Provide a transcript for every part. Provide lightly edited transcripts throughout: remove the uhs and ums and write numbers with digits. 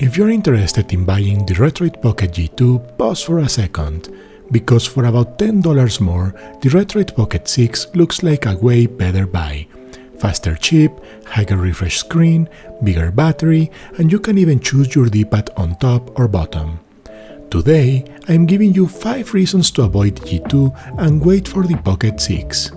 If you're interested in buying the Retroid Pocket G2, pause for a second, because for about $10 more, the Retroid Pocket 6 looks like a way better buy. Faster chip, higher refresh screen, bigger battery, and you can even choose your D-pad on top or bottom. Today, I'm giving you 5 reasons to avoid G2 and wait for the Pocket 6.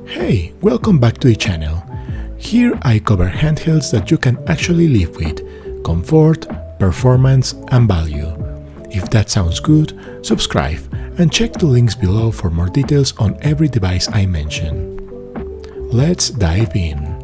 Hey, welcome back to the channel. Here I cover handhelds that you can actually live with, comfort, performance, and value. If that sounds good, subscribe and check the links below for more details on every device I mention. Let's dive in.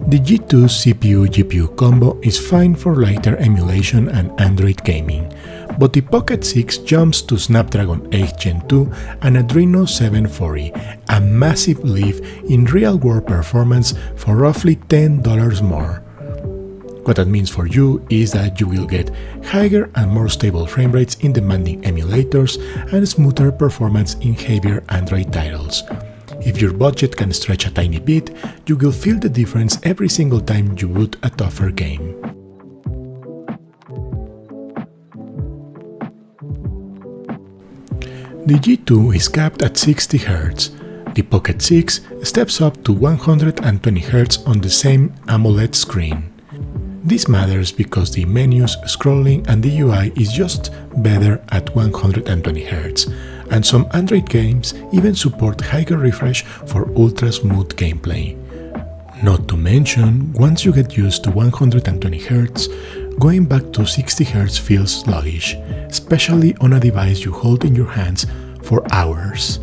The G2 CPU-GPU combo is fine for lighter emulation and Android gaming, but the Pocket 6 jumps to Snapdragon 8 Gen 2 and Adreno 740, a massive leap in real-world performance for roughly $10 more. What that means for you is that you will get higher and more stable frame rates in demanding emulators and smoother performance in heavier Android titles. If your budget can stretch a tiny bit, you will feel the difference every single time you boot a tougher game. The G2 is capped at 60 Hz. The Pocket 6 steps up to 120 Hz on the same AMOLED screen. This matters because the menus, scrolling, and the UI is just better at 120 Hz, and some Android games even support higher refresh for ultra-smooth gameplay. Not to mention, once you get used to 120 Hz, going back to 60 Hz feels sluggish, especially on a device you hold in your hands for hours.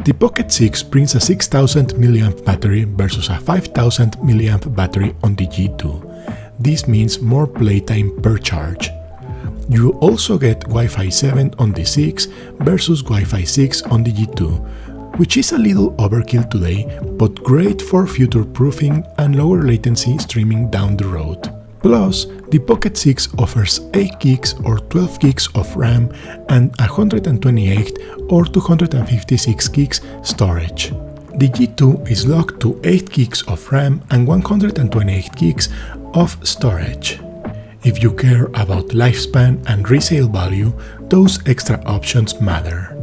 The Pocket 6 brings a 6000 mAh battery versus a 5000 mAh battery on the G2. This means more playtime per charge. You also get Wi-Fi 7 on the 6 versus Wi-Fi 6 on the G2, which is a little overkill today, but great for future-proofing and lower latency streaming down the road. Plus, the Pocket 6 offers 8 gigs or 12 gigs of RAM and 128 or 256 gigs storage. The G2 is locked to 8 gigs of RAM and 128 gigs of storage. If you care about lifespan and resale value, those extra options matter.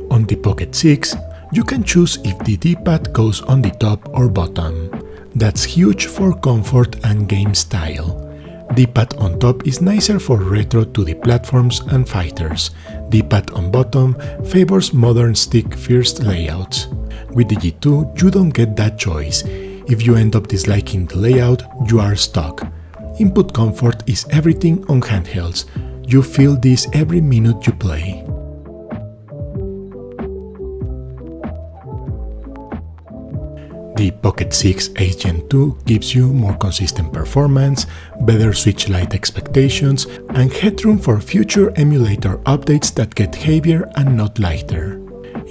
On the Pocket 6, you can choose if the D-pad goes on the top or bottom. That's huge for comfort and game style. D-pad on top is nicer for retro 2D platforms and fighters. D-pad on bottom favors modern stick-first layouts. With the G2, you don't get that choice. If you end up disliking the layout, you are stuck. Input comfort is everything on handhelds. You feel this every minute you play. The Pocket 6 8 Gen 2 gives you more consistent performance, better Switch Lite expectations, and headroom for future emulator updates that get heavier and not lighter.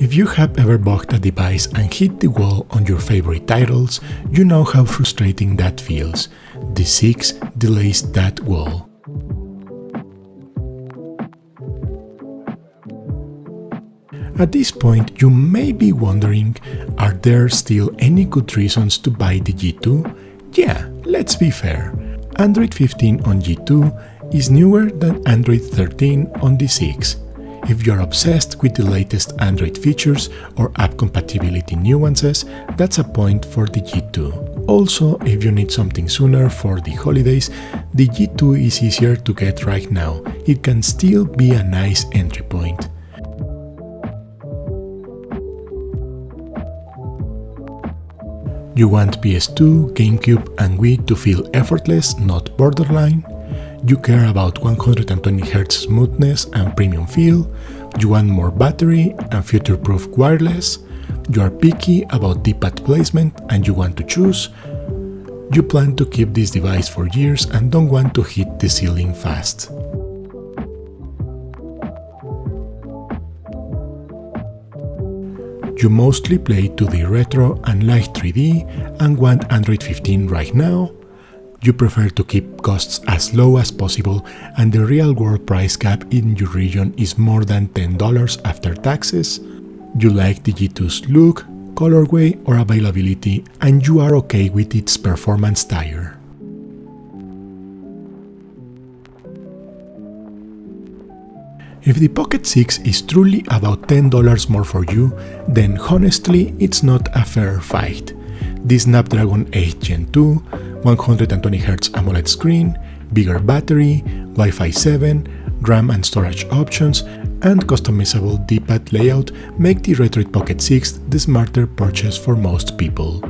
If you have ever bought a device and hit the wall on your favorite titles, you know how frustrating that feels. The 6 delays that wall. At this point, you may be wondering, are there still any good reasons to buy the G2? Yeah, let's be fair. Android 15 on G2 is newer than Android 13 on the 6. If you're obsessed with the latest Android features or app compatibility nuances, that's a point for the G2. Also, if you need something sooner for the holidays, the G2 is easier to get right now. It can still be a nice entry point. You want PS2, GameCube, and Wii to feel effortless, not borderline. You care about 120 Hz smoothness and premium feel. You want more battery and future-proof wireless. You are picky about D-pad placement and you want to choose. You plan to keep this device for years and don't want to hit the ceiling fast. You mostly play 2D retro and light 3D and want Android 15 right now. You prefer to keep costs as low as possible and the real-world price gap in your region is more than $10 after taxes. You like the G2's look, colorway or availability, and you are okay with its performance tier. If the Pocket 6 is truly about $10 more for you, then honestly it's not a fair fight. The Snapdragon 8 Gen 2, 120Hz AMOLED screen, bigger battery, Wi-Fi 7, RAM and storage options, and customizable D-pad layout make the Retroid Pocket 6 the smarter purchase for most people.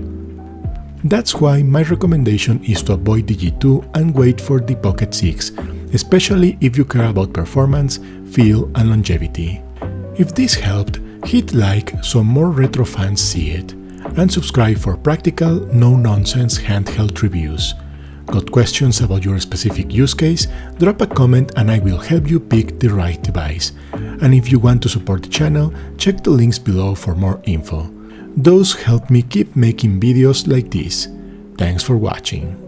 That's why my recommendation is to avoid the G2 and wait for the Pocket 6, especially if you care about performance, feel, and longevity. If this helped, hit like so more retro fans see it, and subscribe for practical, no-nonsense handheld reviews. Got questions about your specific use case? Drop a comment and I will help you pick the right device. And if you want to support the channel, check the links below for more info. Those help me keep making videos like this. Thanks for watching.